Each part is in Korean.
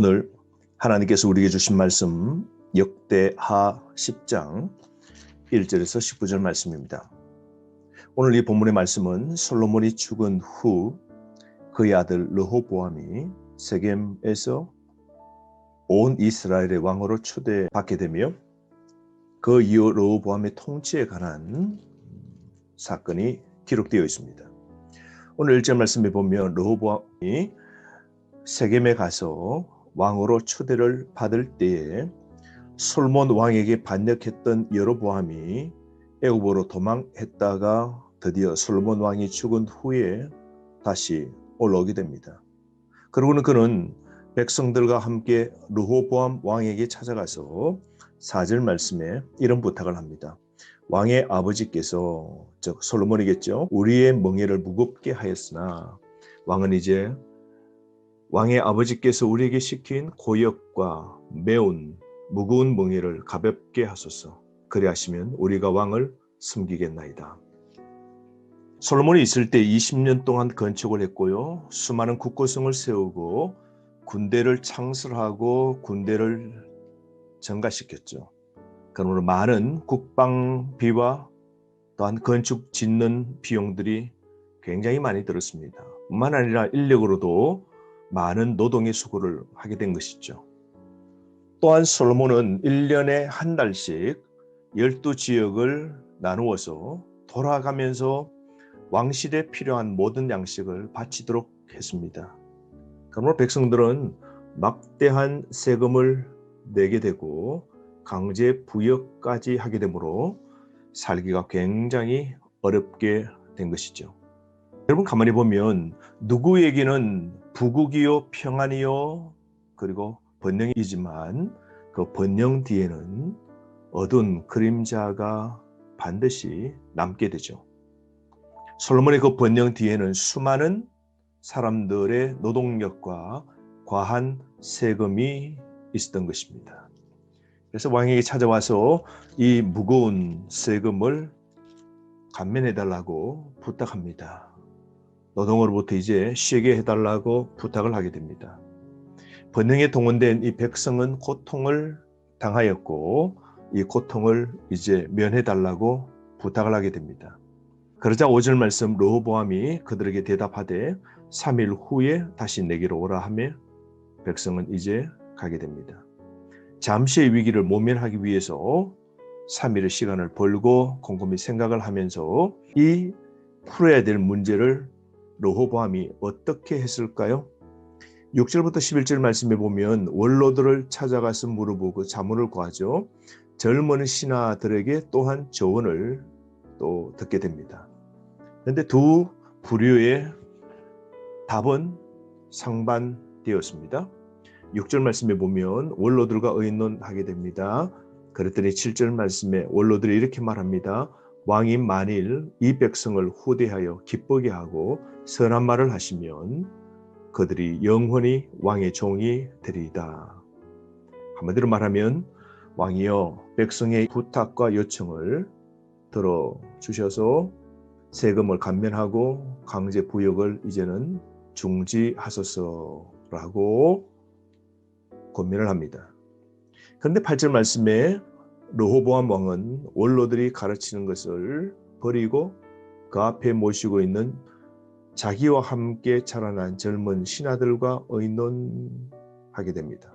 오늘 하나님께서 우리에게 주신 말씀 역대하 10장 1절에서 19절 말씀입니다. 오늘 이 본문의 말씀은 솔로몬이 죽은 후 그의 아들 르호보암이 세겜에서 온 이스라엘의 왕으로 초대받게 되며 그 이후 르호보암의 통치에 관한 사건이 기록되어 있습니다. 오늘 1절 말씀에 보면 르호보암이 세겜에 가서 왕으로 초대를 받을 때에 솔몬 왕에게 반역했던 여로보암이 애굽으로 도망했다가 드디어 솔몬 왕이 죽은 후에 다시 올라오게 됩니다. 그러고는 그는 백성들과 함께 르호보암 왕에게 찾아가서 4절 말씀에 이런 부탁을 합니다. 왕의 아버지께서, 즉 솔로몬이겠죠, 우리의 멍에를 무겁게 하였으나 왕은 이제 왕의 아버지께서 우리에게 시킨 고역과 매운 무거운 멍에를 가볍게 하소서. 그리하시면 우리가 왕을 섬기겠나이다. 솔로몬이 있을 때 20년 동안 건축을 했고요. 수많은 국고성을 세우고 군대를 창설하고 군대를 증가시켰죠. 그러므로 많은 국방비와 또한 건축 짓는 비용들이 굉장히 많이 들었습니다. 뿐만 아니라 인력으로도 많은 노동의 수고를 하게 된 것이죠. 또한 솔로몬은 1년에 한 달씩 12지역을 나누어서 돌아가면서 왕실에 필요한 모든 양식을 바치도록 했습니다. 그러므로 백성들은 막대한 세금을 내게 되고 강제 부역까지 하게 되므로 살기가 굉장히 어렵게 된 것이죠. 여러분 가만히 보면 누구에게는 부국이요 평안이요 그리고 번영이지만 그 번영 뒤에는 어두운 그림자가 반드시 남게 되죠. 솔로몬의 그 번영 뒤에는 수많은 사람들의 노동력과 과한 세금이 있었던 것입니다. 그래서 왕에게 찾아와서 이 무거운 세금을 감면해달라고 부탁합니다. 노동으로부터 이제 쉬게 해달라고 부탁을 하게 됩니다. 번영에 동원된 이 백성은 고통을 당하였고 이 고통을 이제 면해달라고 부탁을 하게 됩니다. 그러자 5절 말씀 르호보암이 그들에게 대답하되 3일 후에 다시 내게로 오라 하며 백성은 이제 가게 됩니다. 잠시의 위기를 모면하기 위해서 3일의 시간을 벌고 곰곰이 생각을 하면서 이 풀어야 될 문제를 르호보암이 어떻게 했을까요? 6절부터 11절 말씀에 보면 원로들을 찾아가서 물어보고 자문을 구하죠. 젊은 신하들에게 또한 조언을 또 듣게 됩니다. 그런데 두 부류의 답은 상반되었습니다. 6절 말씀에 보면 원로들과 의논하게 됩니다. 그랬더니 7절 말씀에 원로들이 이렇게 말합니다. 왕이 만일 이 백성을 후대하여 기쁘게 하고 선한 말을 하시면 그들이 영원히 왕의 종이 되리이다. 한마디로 말하면 왕이여 백성의 부탁과 요청을 들어주셔서 세금을 감면하고 강제 부역을 이제는 중지하소서라고 권면을 합니다. 그런데 8절 말씀에 르호보암 왕은 원로들이 가르치는 것을 버리고 그 앞에 모시고 있는 자기와 함께 자라난 젊은 신하들과 의논하게 됩니다.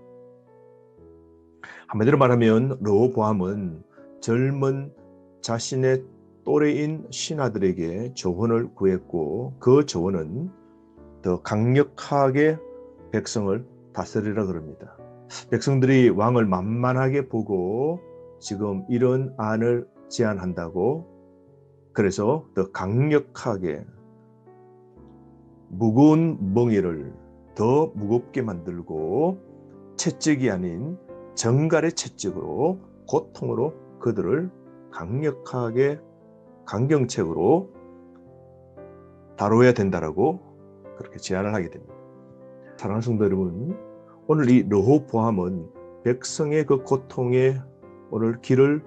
한마디로 말하면 르호보암은 젊은 자신의 또래인 신하들에게 조언을 구했고 그 조언은 더 강력하게 백성을 다스리라 그럽니다. 백성들이 왕을 만만하게 보고 지금 이런 안을 제안한다고 그래서 더 강력하게 무거운 멍에를 더 무겁게 만들고 채찍이 아닌 정갈의 채찍으로 고통으로 그들을 강력하게 강경책으로 다뤄야 된다라고 그렇게 제안을 하게 됩니다. 사랑하는 성도 여러분, 오늘 이 르호보암은 백성의 그 고통에 오늘 귀를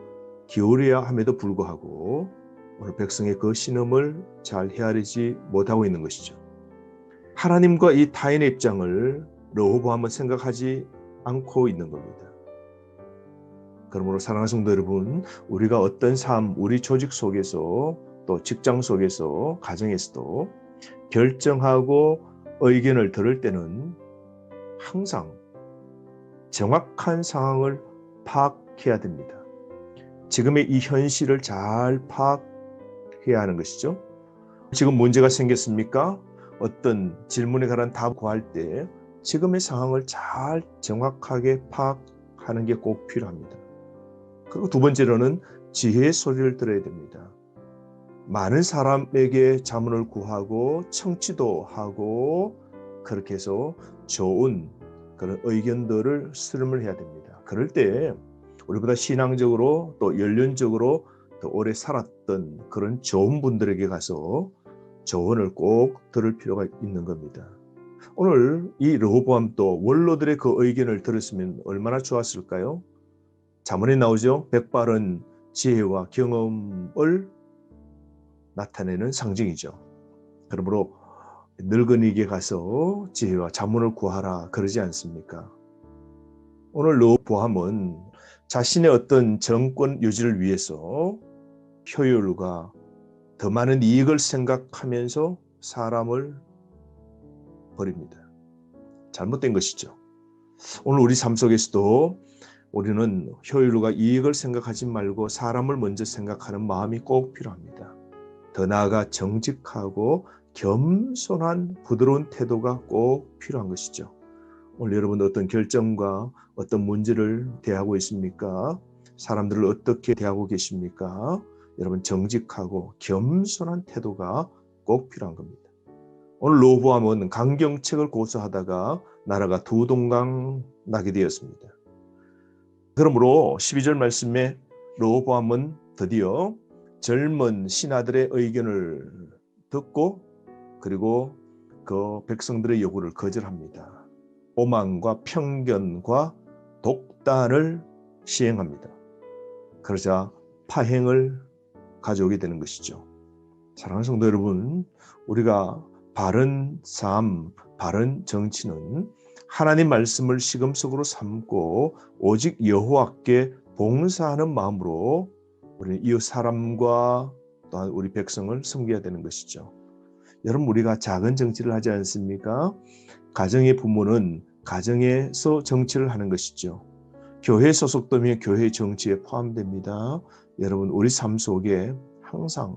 기울여야 함에도 불구하고 오늘 백성의 그 신음을 잘 헤아리지 못하고 있는 것이죠. 하나님과 이 타인의 입장을 르호보암은 생각하지 않고 있는 겁니다. 그러므로 사랑하는 성도 여러분, 우리가 어떤 삶, 우리 조직 속에서 또 직장 속에서 가정에서도 결정하고 의견을 들을 때는 항상 정확한 상황을 파악해야 됩니다. 지금의 이 현실을 잘 파악해야 하는 것이죠. 지금 문제가 생겼습니까? 어떤 질문에 관한 답 구할 때 지금의 상황을 잘 정확하게 파악하는 게 꼭 필요합니다. 그리고 두 번째로는 지혜의 소리를 들어야 됩니다. 많은 사람에게 자문을 구하고 청취도 하고 그렇게 해서 좋은 그런 의견들을 수렴을 해야 됩니다. 그럴 때 우리보다 신앙적으로 또 연륜적으로 더 오래 살았던 그런 좋은 분들에게 가서 조언을 꼭 들을 필요가 있는 겁니다. 오늘 이 르호보암도 원로들의 그 의견을 들었으면 얼마나 좋았을까요? 잠언에 나오죠. 백발은 지혜와 경험을 나타내는 상징이죠. 그러므로 늙은이에게 가서 지혜와 자문을 구하라 그러지 않습니까? 오늘 르호보암은 자신의 어떤 정권 유지를 위해서 효율과 더 많은 이익을 생각하면서 사람을 버립니다. 잘못된 것이죠. 오늘 우리 삶 속에서도 우리는 효율과 이익을 생각하지 말고 사람을 먼저 생각하는 마음이 꼭 필요합니다. 더 나아가 정직하고 겸손한 부드러운 태도가 꼭 필요한 것이죠. 오늘 여러분 어떤 결정과 어떤 문제를 대하고 있습니까? 사람들을 어떻게 대하고 계십니까? 여러분 정직하고 겸손한 태도가 꼭 필요한 겁니다. 오늘 르호보암은 강경책을 고수하다가 나라가 두 동강 나게 되었습니다. 그러므로 12절 말씀에 르호보암은 드디어 젊은 신하들의 의견을 듣고 그리고 그 백성들의 요구를 거절합니다. 오만과 편견과 독단을 시행합니다. 그러자 파행을 가져오게 되는 것이죠. 사랑하는 성도 여러분, 우리가 바른 삶, 바른 정치는 하나님 말씀을 시금석으로 삼고 오직 여호와께 봉사하는 마음으로 우리는 이웃 사람과 또한 우리 백성을 섬겨야 되는 것이죠. 여러분 우리가 작은 정치를 하지 않습니까? 가정의 부모는 가정에서 정치를 하는 것이죠. 교회 소속되면 교회 정치에 포함됩니다. 여러분 우리 삶 속에 항상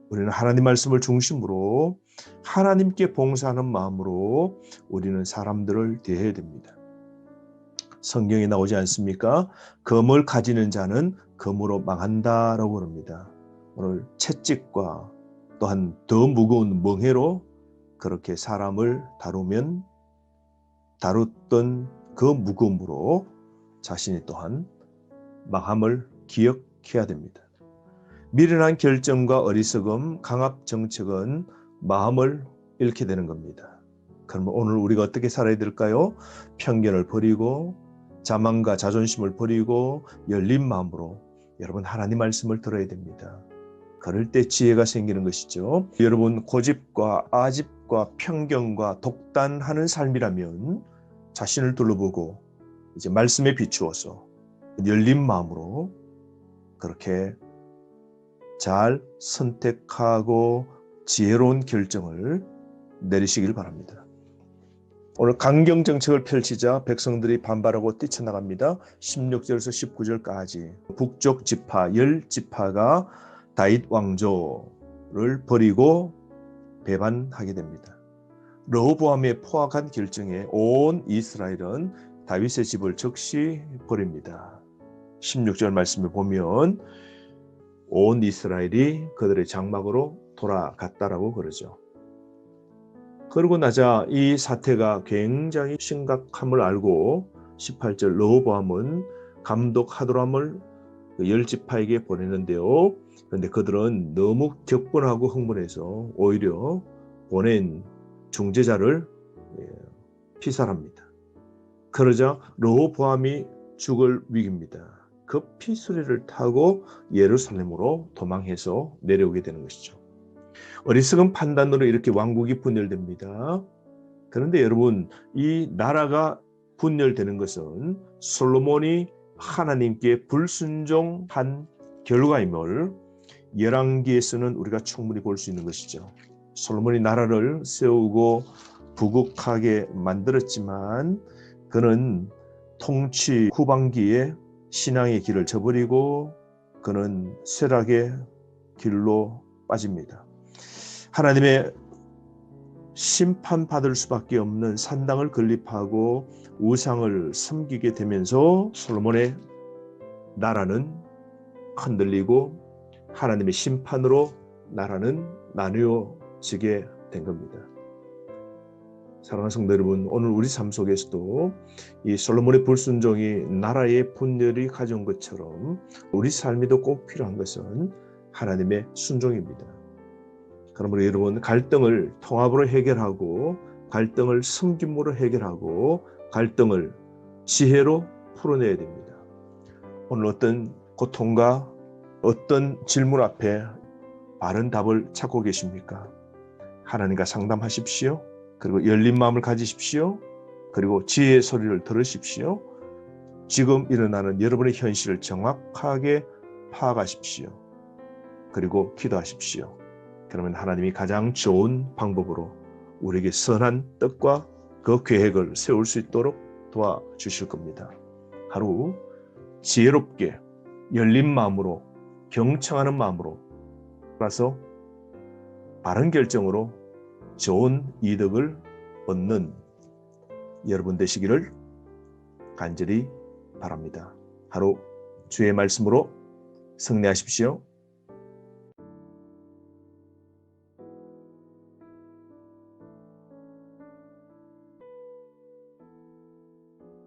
우리는 하나님 말씀을 중심으로 하나님께 봉사하는 마음으로 우리는 사람들을 대해야 됩니다. 성경에 나오지 않습니까? 검을 가지는 자는 검으로 망한다라고 그럽니다. 오늘 채찍과 또한 더 무거운 멍해로 그렇게 사람을 다루면 다뤘던 그 무거움으로 자신이 또한 망함을 기억해야 됩니다. 미련한 결정과 어리석음, 강압 정책은 마음을 잃게 되는 겁니다. 그러면 오늘 우리가 어떻게 살아야 될까요? 편견을 버리고 자만과 자존심을 버리고 열린 마음으로 여러분 하나님 말씀을 들어야 됩니다. 그럴 때 지혜가 생기는 것이죠. 여러분 고집과 아집과 편견과 독단하는 삶이라면 자신을 둘러보고 이제 말씀에 비추어서 열린 마음으로 그렇게 잘 선택하고 지혜로운 결정을 내리시길 바랍니다. 오늘 강경 정책을 펼치자 백성들이 반발하고 뛰쳐나갑니다. 16절에서 19절까지 북쪽 지파 10지파가 다윗 왕조를 버리고 배반하게 됩니다. 르호보암의 포악한 결정에 온 이스라엘은 다윗의 집을 즉시 버립니다. 16절 말씀을 보면 온 이스라엘이 그들의 장막으로 돌아갔다라고 그러죠. 그러고 나자 이 사태가 굉장히 심각함을 알고 18절 르호보암은 감독 하도람을 10지파에게 보내는데요. 그런데 그들은 너무 격분하고 흥분해서 오히려 보낸 중재자를 피살합니다. 그러자 르호보암이 죽을 위기입니다. 급히 수레를 타고 예루살렘으로 도망해서 내려오게 되는 것이죠. 어리석은 판단으로 이렇게 왕국이 분열됩니다. 그런데 여러분, 이 나라가 분열되는 것은 솔로몬이 하나님께 불순종한 결과임을 열왕기에서는 우리가 충분히 볼 수 있는 것이죠. 솔로몬이 나라를 세우고 부국하게 만들었지만 그는 통치 후반기에 신앙의 길을 저버리고 그는 쇠락의 길로 빠집니다. 하나님의 심판받을 수밖에 없는 산당을 건립하고 우상을 섬기게 되면서 솔로몬의 나라는 흔들리고 하나님의 심판으로 나라는 나누어지게 된 겁니다. 사랑하는 성도 여러분, 오늘 우리 삶 속에서도 이 솔로몬의 불순종이 나라의 분열이 가져온 것처럼 우리 삶에도 꼭 필요한 것은 하나님의 순종입니다. 그러므로 여러분, 갈등을 통합으로 해결하고 갈등을 섬김으로 해결하고 갈등을 지혜로 풀어내야 됩니다. 오늘 어떤 고통과 어떤 질문 앞에 바른 답을 찾고 계십니까? 하나님과 상담하십시오. 그리고 열린 마음을 가지십시오. 그리고 지혜의 소리를 들으십시오. 지금 일어나는 여러분의 현실을 정확하게 파악하십시오. 그리고 기도하십시오. 그러면 하나님이 가장 좋은 방법으로 우리에게 선한 뜻과 그 계획을 세울 수 있도록 도와주실 겁니다. 하루 지혜롭게 열린 마음으로 경청하는 마음으로 따라서 바른 결정으로 좋은 이득을 얻는 여러분 되시기를 간절히 바랍니다. 하루 주의 말씀으로 승리하십시오.